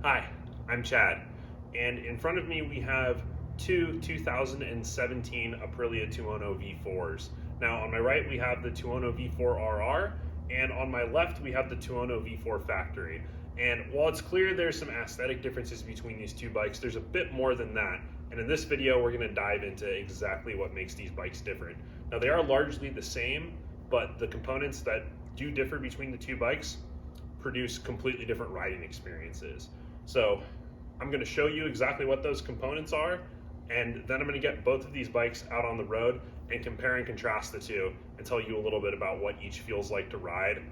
Hi, I'm Chad, and in front of me we have two 2017 Aprilia Tuono V4s. Now on my right we have the Tuono V4RR, and on my left we have the Tuono V4 Factory. And while it's clear there's some aesthetic differences between these two bikes, there's a bit more than that. And in this video we're going to dive into exactly what makes these bikes different. Now they are largely the same, but the components that do differ between the two bikes produce completely different riding experiences. So I'm going to show you exactly what those components are, and then I'm going to get both of these bikes out on the road and compare and contrast the two and tell you a little bit about what each feels like to ride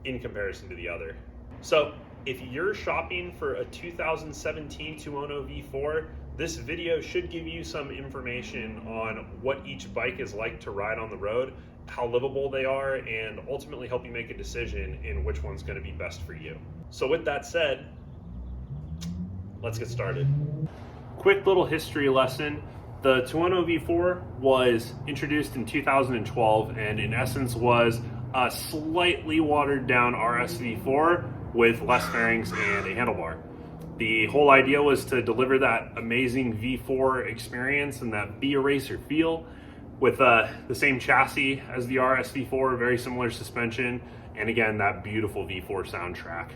in comparison to the other. So if you're shopping for a 2017 Tuono V4, this video should give you some information on what each bike is like to ride on the road, how livable they are, and ultimately help you make a decision in which one's going to be best for you. So with that said, let's get started. Quick little history lesson. The Tuono V4 was introduced in 2012 and in essence was a slightly watered down RS V4 with less fairings and a handlebar. The whole idea was to deliver that amazing V4 experience and that B-Racer feel with the same chassis as the RS V4, very similar suspension, and again, that beautiful V4 soundtrack.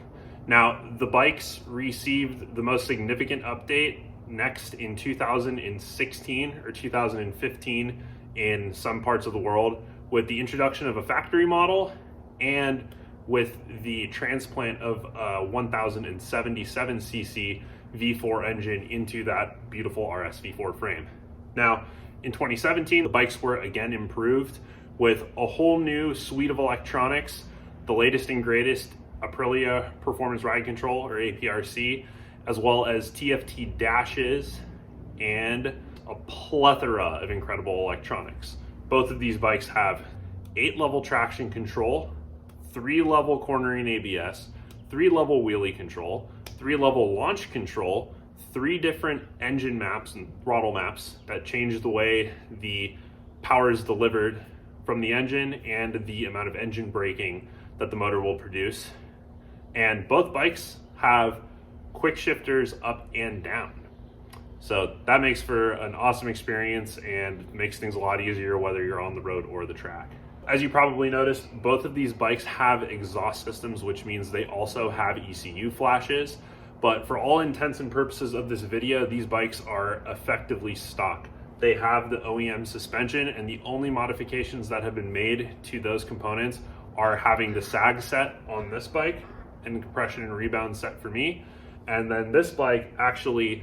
Now, the bikes received the most significant update next in 2016 or 2015 in some parts of the world with the introduction of a factory model and with the transplant of a 1077cc V4 engine into that beautiful RS V4 frame. Now, in 2017, the bikes were again improved with a whole new suite of electronics, the latest and greatest Aprilia Performance Ride Control, or APRC, as well as TFT dashes and a plethora of incredible electronics. Both of these bikes have 8-level traction control, 3-level cornering ABS, 3-level wheelie control, 3-level launch control, 3 different engine maps and throttle maps that change the way the power is delivered from the engine and the amount of engine braking that the motor will produce. And both bikes have quick shifters up and down. So that makes for an awesome experience and makes things a lot easier whether you're on the road or the track. As you probably noticed, both of these bikes have exhaust systems, which means they also have ECU flashes. But for all intents and purposes of this video, these bikes are effectively stock. They have the OEM suspension, and the only modifications that have been made to those components are having the sag set on this bike and compression and rebound set for me. And then this bike, actually,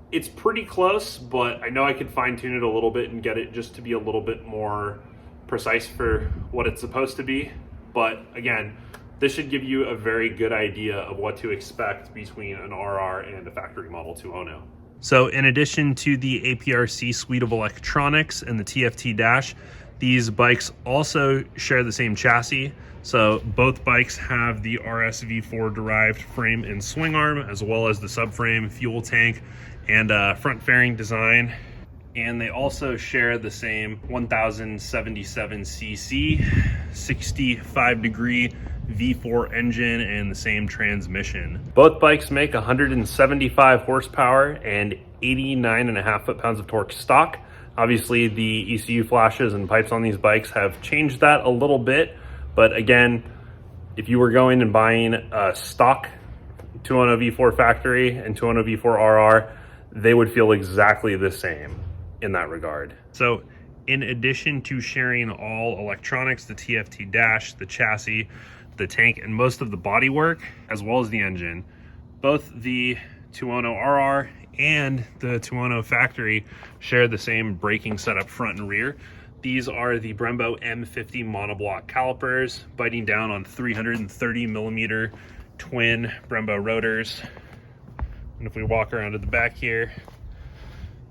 it's pretty close, but I know I could fine tune it a little bit and get it just to be a little bit more precise for what it's supposed to be. But again, this should give you a very good idea of what to expect between an RR and a factory model Tuono. So in addition to the APRC suite of electronics and the TFT dash, these bikes also share the same chassis. So both bikes have the RS V4 derived frame and swing arm, as well as the subframe, fuel tank, and front fairing design. And they also share the same 1077cc 65-degree V4 engine and the same transmission. Both bikes make 175 horsepower and 89.5 foot-pounds of torque stock. Obviously, the ECU flashes and pipes on these bikes have changed that a little bit, but again, if you were going and buying a stock Tuono V4 factory and Tuono V4 RR, they would feel exactly the same in that regard. So in addition to sharing all electronics, the TFT dash, the chassis, the tank, and most of the bodywork, as well as the engine, both the Tuono RR and the Tuono factory share the same braking setup front and rear. These are the Brembo M50 monoblock calipers, biting down on 330 millimeter twin Brembo rotors. And if we walk around to the back here,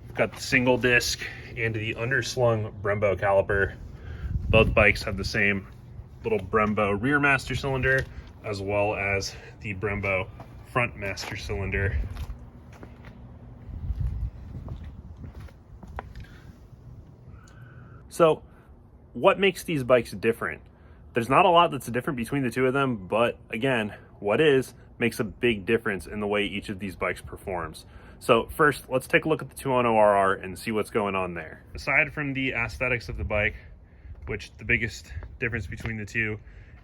we've got the single disc and the underslung Brembo caliper. Both bikes have the same little Brembo rear master cylinder, as well as the Brembo front master cylinder. So what makes these bikes different? There's not a lot that's different between the two of them, but again, what is makes a big difference in the way each of these bikes performs. So first, let's take a look at the Tuono RR and see what's going on there. Aside from the aesthetics of the bike, which the biggest difference between the two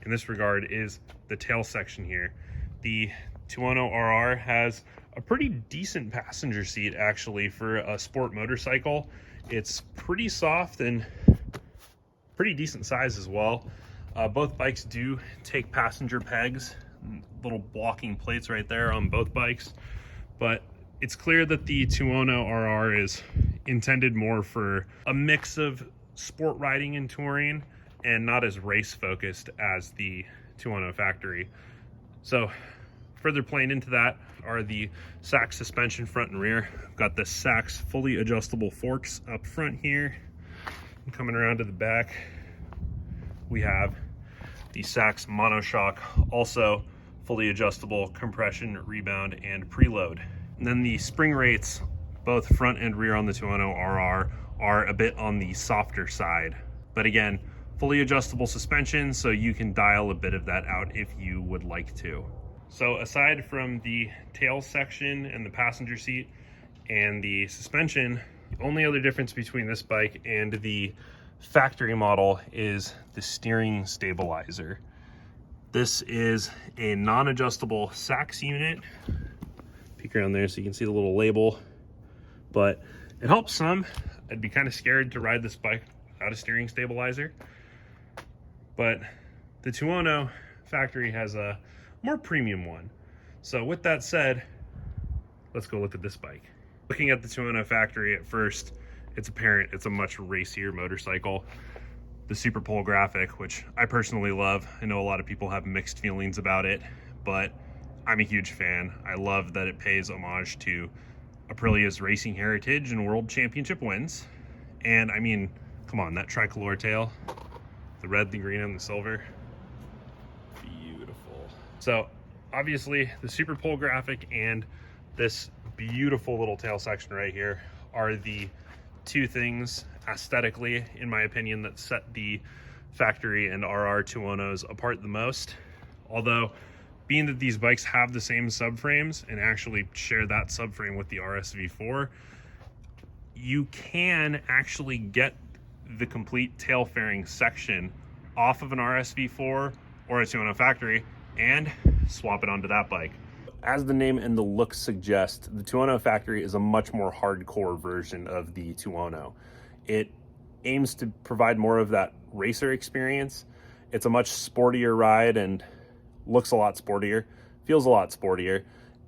in this regard is the tail section here. The Tuono RR has a pretty decent passenger seat actually for a sport motorcycle. It's pretty soft and pretty decent size as well. Both bikes do take passenger pegs, little blocking plates right there on both bikes, but it's clear that the Tuono RR is intended more for a mix of sport riding and touring and not as race focused as the Tuono factory. So further playing into that are the Sachs suspension front and rear. We've got the Sachs fully adjustable forks up front here. And coming around to the back, we have the Sachs monoshock, also fully adjustable compression, rebound, and preload. And then the spring rates, both front and rear on the Tuono RR, are a bit on the softer side. But again, fully adjustable suspension, so you can dial a bit of that out if you would like to. So aside from the tail section and the passenger seat and the suspension, the only other difference between this bike and the factory model is the steering stabilizer. This is a non-adjustable Sachs unit. Peek around there so you can see the little label, but it helps some. I'd be kind of scared to ride this bike without a steering stabilizer, but the Tuono factory has a more premium one. So with that said, let's go look at this bike. Looking at the Tuono factory at first, it's apparent it's a much racier motorcycle. The Super Pole graphic, which I personally love. I know a lot of people have mixed feelings about it, but I'm a huge fan. I love that it pays homage to Aprilia's racing heritage and world championship wins. And I mean, come on, that tricolor tail, the red, the green, and the silver, beautiful. So obviously the Super Pole graphic and this beautiful little tail section right here are the two things aesthetically, in my opinion, that set the factory and RR Tuonos apart the most. Although, being that these bikes have the same subframes and actually share that subframe with the RSV4, you can actually get the complete tail fairing section off of an RSV4 or a Tuono factory and swap it onto that bike. As the name and the look suggest, the Tuono factory is a much more hardcore version of the Tuono. It aims to provide more of that racer experience. It's a much sportier ride and looks a lot sportier, feels a lot sportier,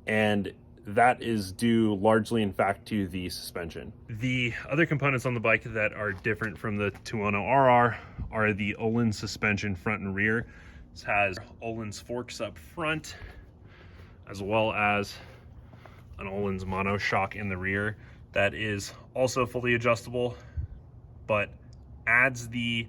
and that is due largely, in fact, to the suspension. The other components on the bike that are different from the Tuono RR are the Öhlins suspension front and rear. This has Öhlins forks up front, as well as an Öhlins monoshock in the rear that is also fully adjustable, but adds the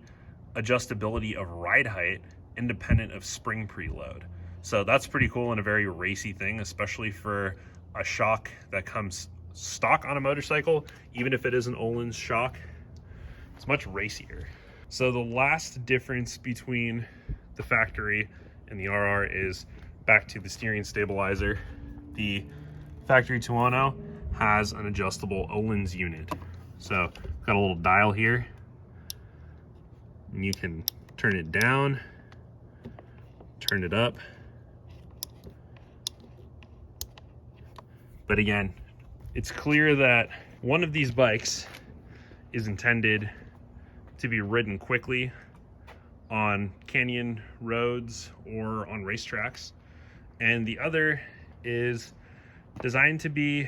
adjustability of ride height independent of spring preload. So that's pretty cool and a very racy thing, especially for a shock that comes stock on a motorcycle. Even if it is an Öhlins shock, it's much racier. So the last difference between the factory and the RR is back to the steering stabilizer. The factory Tuono has an adjustable Öhlins unit. So got a little dial here, and you can turn it down, turn it up. But again, it's clear that one of these bikes is intended to be ridden quickly on canyon roads or on racetracks, and the other is designed to be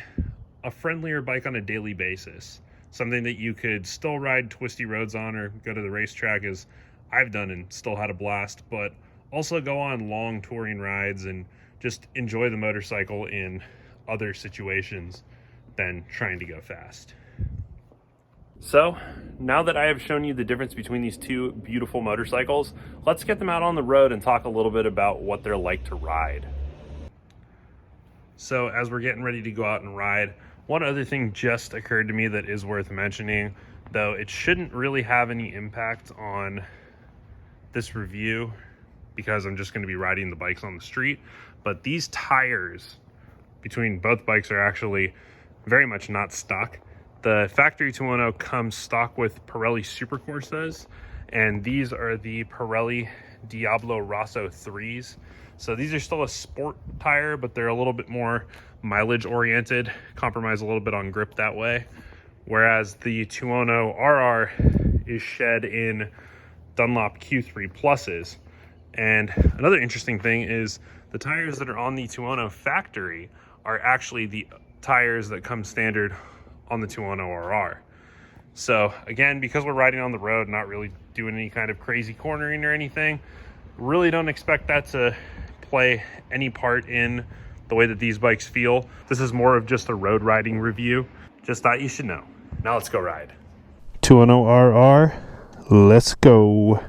a friendlier bike on a daily basis, something that you could still ride twisty roads on or go to the racetrack, as I've done and still had a blast, but also go on long touring rides and just enjoy the motorcycle in other situations than trying to go fast. So now that I have shown you the difference between these two beautiful motorcycles, let's get them out on the road and talk a little bit about what they're like to ride. So as we're getting ready to go out and ride, one other thing just occurred to me that is worth mentioning, though it shouldn't really have any impact on this review because I'm just going to be riding the bikes on the street. But these tires between both bikes are actually very much not stock. The factory Tuono comes stock with Pirelli Supercorsas, and these are the Pirelli Diablo Rosso 3s. So these are still a sport tire, but they're a little bit more mileage oriented, compromise a little bit on grip that way. Whereas the Tuono RR is shed in Dunlop Q3 Pluses. And another interesting thing is the tires that are on the Tuono factory are actually the tires that come standard on the Tuono RR. So again, because we're riding on the road, not really doing any kind of crazy cornering or anything, really don't expect that to play any part in the way that these bikes feel. This is more of just a road riding review. Just thought you should know. Now let's go ride. Tuono RR, let's go.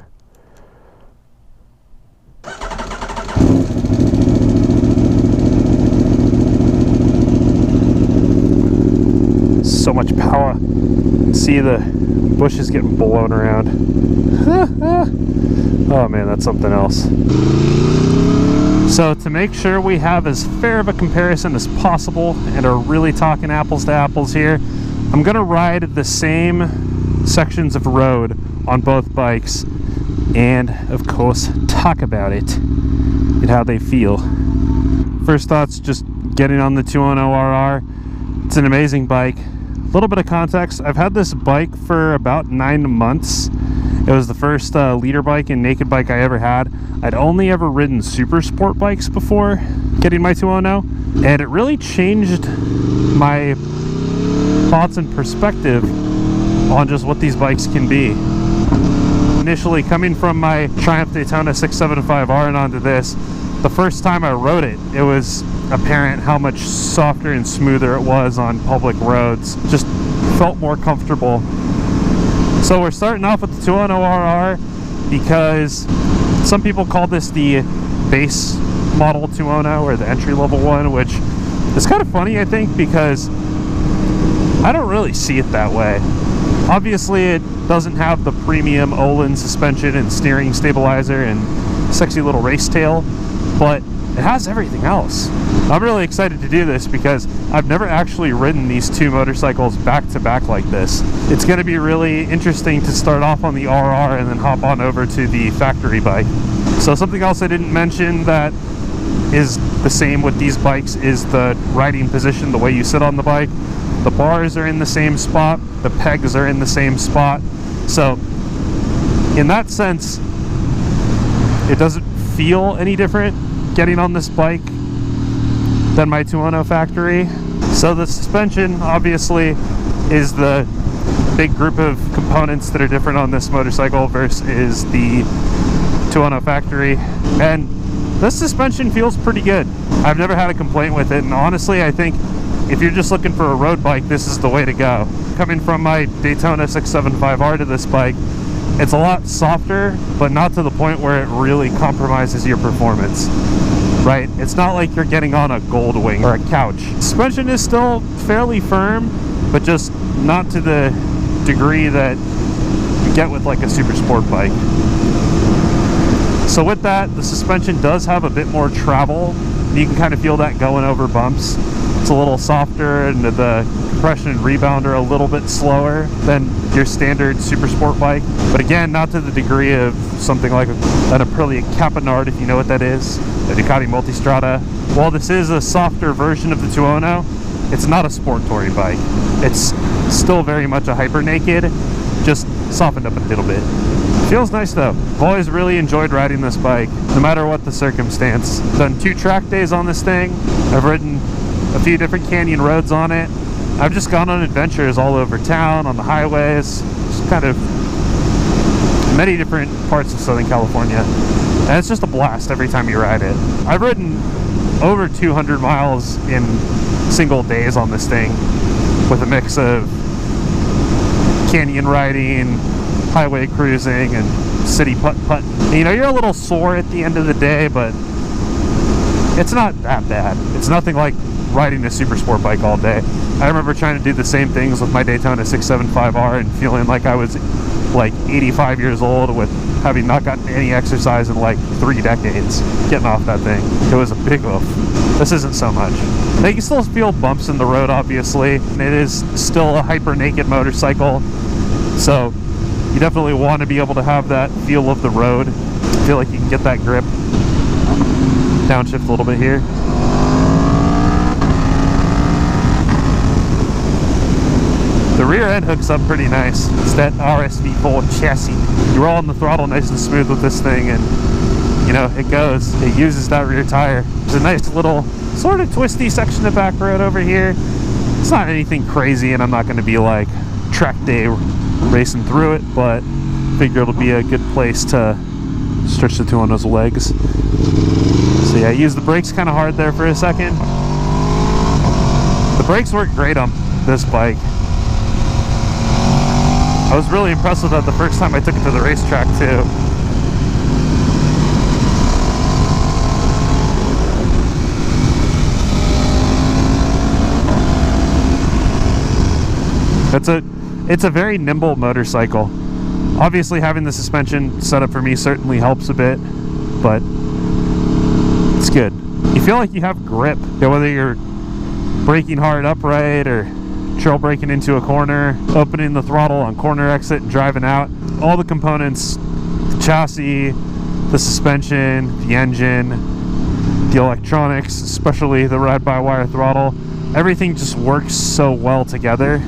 So much power. See the bushes getting blown around. Oh man, that's something else. So to make sure we have as fair of a comparison as possible and are really talking apples to apples here, I'm gonna ride the same sections of road on both bikes and of course talk about it and how they feel. First thoughts, just getting on the Tuono RR. It's an amazing bike. A little bit of context, I've had this bike for about 9 months. It was the first leader bike and naked bike I ever had. I'd only ever ridden super sport bikes before getting my Tuono, and it really changed my thoughts and perspective on just what these bikes can be. Initially, coming from my Triumph Daytona 675R and onto this, the first time I rode it, it was apparent how much softer and smoother it was on public roads. Just felt more comfortable. So we're starting off with the Tuono RR because some people call this the base model Tuono or the entry-level one, which is kind of funny, I think, because I don't really see it that way. Obviously, it doesn't have the premium Olin suspension and steering stabilizer and sexy little race tail, but it has everything else. I'm really excited to do this because I've never actually ridden these two motorcycles back to back like this. It's going to be really interesting to start off on the RR and then hop on over to the factory bike. So something else I didn't mention that is the same with these bikes is the riding position, the way you sit on the bike. The bars are in the same spot, the pegs are in the same spot. So in that sense, it doesn't feel any different getting on this bike than my Tuono factory. So the suspension obviously is the big group of components that are different on this motorcycle versus the Tuono factory, and this suspension feels pretty good. I've never had a complaint with it, and honestly I think if you're just looking for a road bike, this is the way to go. Coming from my Daytona 675R to this bike, it's a lot softer, but not to the point where it really compromises your performance, right? It's not like you're getting on a gold wing or a couch. Suspension is still fairly firm, but just not to the degree that you get with like a super sport bike. So with that, the suspension does have a bit more travel. You can kind of feel that going over bumps. It's a little softer, and the compression and rebound are a little bit slower than your standard super sport bike. But again, not to the degree of something like an Aprilia Tuono, if you know what that is, the Ducati Multistrada. While this is a softer version of the Tuono, it's not a sport touring bike. It's still very much a hyper naked, just softened up a little bit. Feels nice though. I've always really enjoyed riding this bike, no matter what the circumstance. Done 2 track days on this thing. I've ridden a few different canyon roads on it. I've just gone on adventures all over town, on the highways, just kind of many different parts of Southern California. And it's just a blast every time you ride it. I've ridden over 200 miles in single days on this thing with a mix of canyon riding, highway cruising, and city putt-putt. You know, you're a little sore at the end of the day, but it's not that bad. It's nothing like riding a super sport bike all day. I remember trying to do the same things with my Daytona 675R and feeling like I was like 85 years old with having not gotten any exercise in like 3 decades, getting off that thing. It was a big oof. This isn't so much. Now you can still feel bumps in the road, obviously. It is still a hyper naked motorcycle, so you definitely want to be able to have that feel of the road. I feel like you can get that grip. Downshift a little bit here. The rear end hooks up pretty nice. It's that RSV4 chassis. You roll on the throttle nice and smooth with this thing, and you know, it goes. It uses that rear tire. There's a nice little sort of twisty section of back road over here. It's not anything crazy, and I'm not going to be like track day racing through it, but I figure it'll be a good place to stretch the Tuono's legs. So yeah, I used the brakes kind of hard there for a second. The brakes work great on this bike. I was really impressed with that the first time I took it to the racetrack too. It's a very nimble motorcycle. Obviously having the suspension set up for me certainly helps a bit, but it's good. You feel like you have grip, whether you're braking hard upright or trail braking into a corner, opening the throttle on corner exit and driving out. All the components, the chassis, the suspension, the engine, the electronics, especially the ride-by-wire throttle, everything just works so well together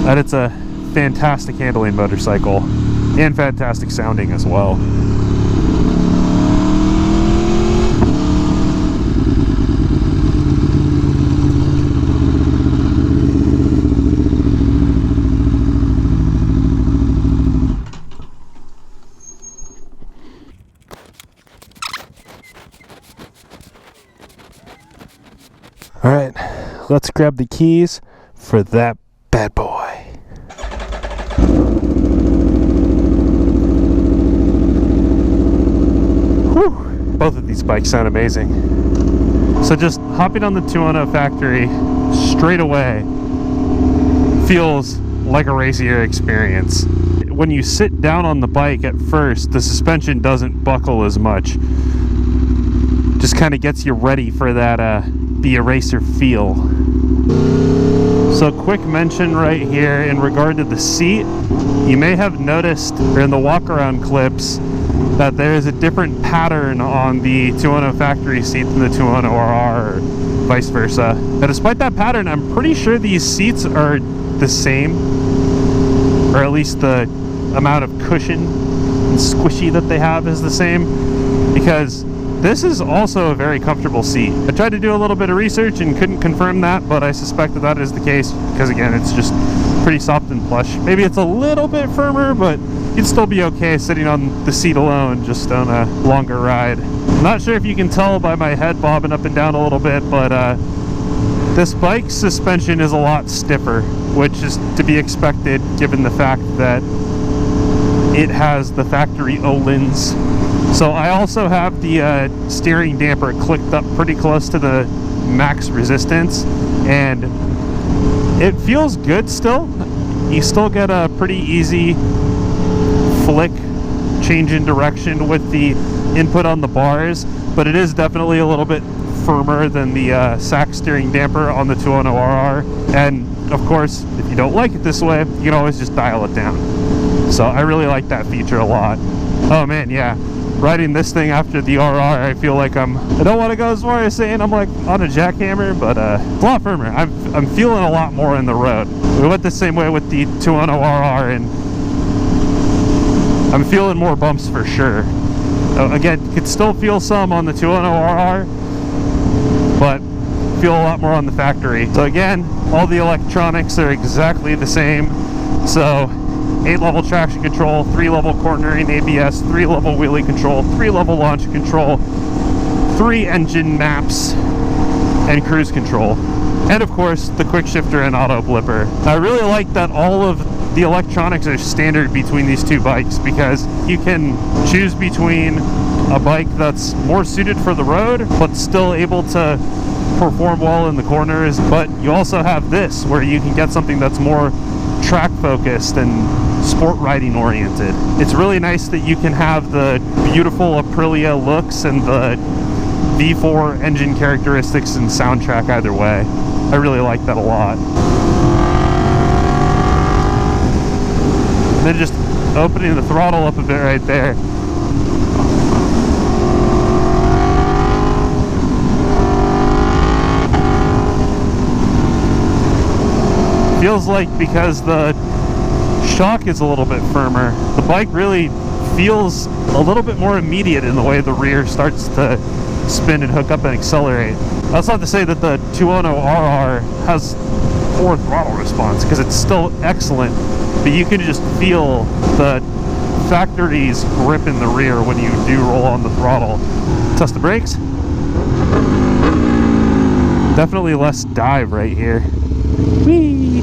that it's a fantastic handling motorcycle and fantastic sounding as well. All right, let's grab the keys for that bad boy. Whew. Both of these bikes sound amazing. So just hopping on the Tuono factory straight away feels like a racier experience. When you sit down on the bike at first, the suspension doesn't buckle as much. Just kind of gets you ready for that the eraser feel. So quick mention right here in regard to the seat. You may have noticed in the walk around clips that there is a different pattern on the Tuono factory seat than the Tuono RR or vice versa. But despite that pattern, I'm pretty sure these seats are the same, or at least the amount of cushion and squishy that they have is the same, because this is also a very comfortable seat. I tried to do a little bit of research and couldn't confirm that, but I suspect that is the case because, again, it's just pretty soft and plush. Maybe it's a little bit firmer, but you'd still be okay sitting on the seat alone, just on a longer ride. I'm not sure if you can tell by my head bobbing up and down a little bit, but this bike's suspension is a lot stiffer, which is to be expected given the fact that it has the factory Öhlins. So I also have the steering damper clicked up pretty close to the max resistance, and it feels good still. You still get a pretty easy flick change in direction with the input on the bars, but it is definitely a little bit firmer than the sack steering damper on the Tuono RR. And of course, if you don't like it this way, you can always just dial it down. So I really like that feature a lot. Oh man, yeah. Riding this thing after the RR, I feel like I don't want to go as far as saying I'm like on a jackhammer, but it's a lot firmer. I'm feeling a lot more in the road. We went the same way with the Tuono RR, and I'm feeling more bumps for sure. Again, you could still feel some on the Tuono RR, but feel a lot more on the factory. So again, all the electronics are exactly the same. So 8-level traction control, 3-level cornering ABS, 3-level wheelie control, 3-level launch control, 3 engine maps, and cruise control. And of course, the quick shifter and auto blipper. I really like that all of the electronics are standard between these two bikes, because you can choose between a bike that's more suited for the road, but still able to perform well in the corners. But you also have this, where you can get something that's more track focused and sport riding oriented. It's really nice that you can have the beautiful Aprilia looks and the V4 engine characteristics and soundtrack either way. I really like that a lot. And then just opening the throttle up a bit right there. Feels like, because the shock is a little bit firmer, the bike really feels a little bit more immediate in the way the rear starts to spin and hook up and accelerate. That's not to say that the Tuono RR has poor throttle response, because it's still excellent, but you can just feel the factory's grip in the rear when you do roll on the throttle. Test the brakes. Definitely less dive right here. Whee!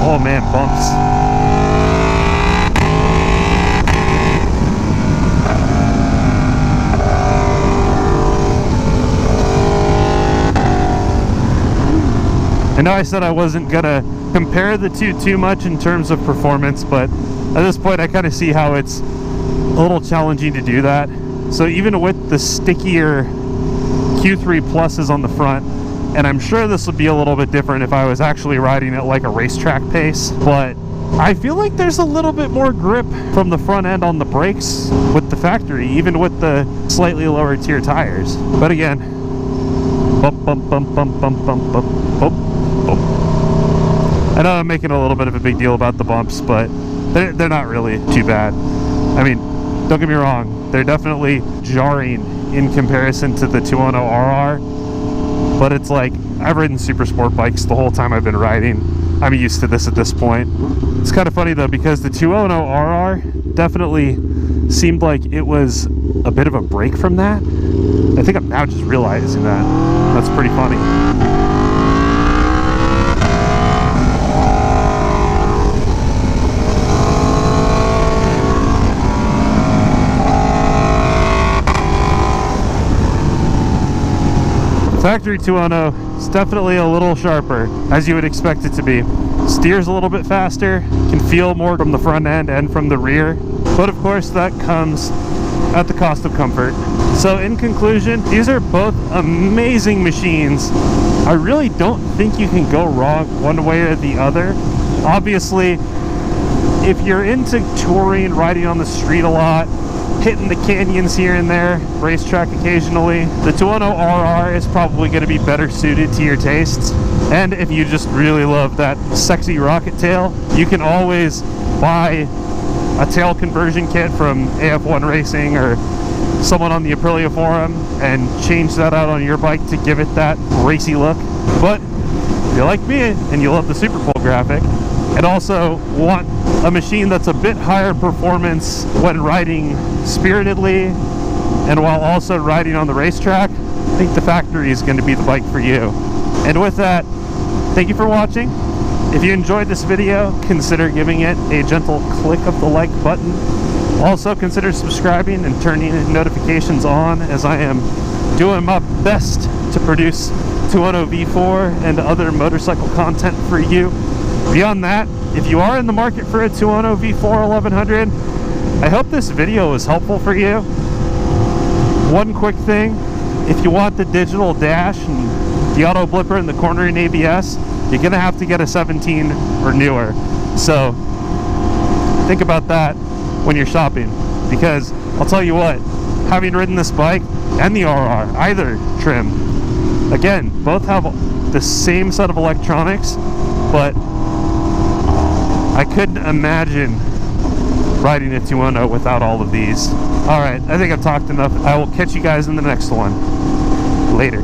Oh man, bumps. I know I said I wasn't gonna compare the two too much in terms of performance, but at this point I kind of see how it's a little challenging to do that. So even with the stickier Q3 pluses on the front, and I'm sure this would be a little bit different if I was actually riding at like a racetrack pace, but I feel like there's a little bit more grip from the front end on the brakes with the factory, even with the slightly lower tier tires. But again, bump, bump, bump, bump, bump, bump, bump, bump, bump. I know I'm making a little bit of a big deal about the bumps, but they're not really too bad. I mean, don't get me wrong, they're definitely jarring in comparison to the Tuono RR, but it's like, I've ridden super sport bikes the whole time I've been riding. I'm used to this at this point. It's kind of funny though, because the Tuono RR definitely seemed like it was a bit of a break from that. I think I'm now just realizing that. That's pretty funny. Factory Tuono is definitely a little sharper, as you would expect it to be. Steers a little bit faster, can feel more from the front end and from the rear, but of course that comes at the cost of comfort. So in conclusion, these are both amazing machines. I really don't think you can go wrong one way or the other. Obviously, if you're into touring, riding on the street a lot, hitting the canyons here and there, racetrack occasionally, the Tuono RR is probably going to be better suited to your tastes. And if you just really love that sexy rocket tail, you can always buy a tail conversion kit from AF1 Racing or someone on the Aprilia forum and change that out on your bike to give it that racy look. But if you like me and you love the Super Bowl graphic and also want a machine that's a bit higher performance when riding spiritedly and while also riding on the racetrack, I think the factory is going to be the bike for you. And with that, thank you for watching. If you enjoyed this video, consider giving it a gentle click of the like button. Also consider subscribing and turning notifications on, as I am doing my best to produce Tuono V4 and other motorcycle content for you. Beyond that, if you are in the market for a Tuono V4 1100, I hope this video was helpful for you. One quick thing, if you want the digital dash and the auto blipper and the cornering ABS, you're gonna have to get a 17 or newer. So think about that when you're shopping, because I'll tell you what, having ridden this bike and the RR, either trim, again, both have the same set of electronics, but I couldn't imagine riding a Tuono without all of these. Alright, I think I've talked enough. I will catch you guys in the next one. Later.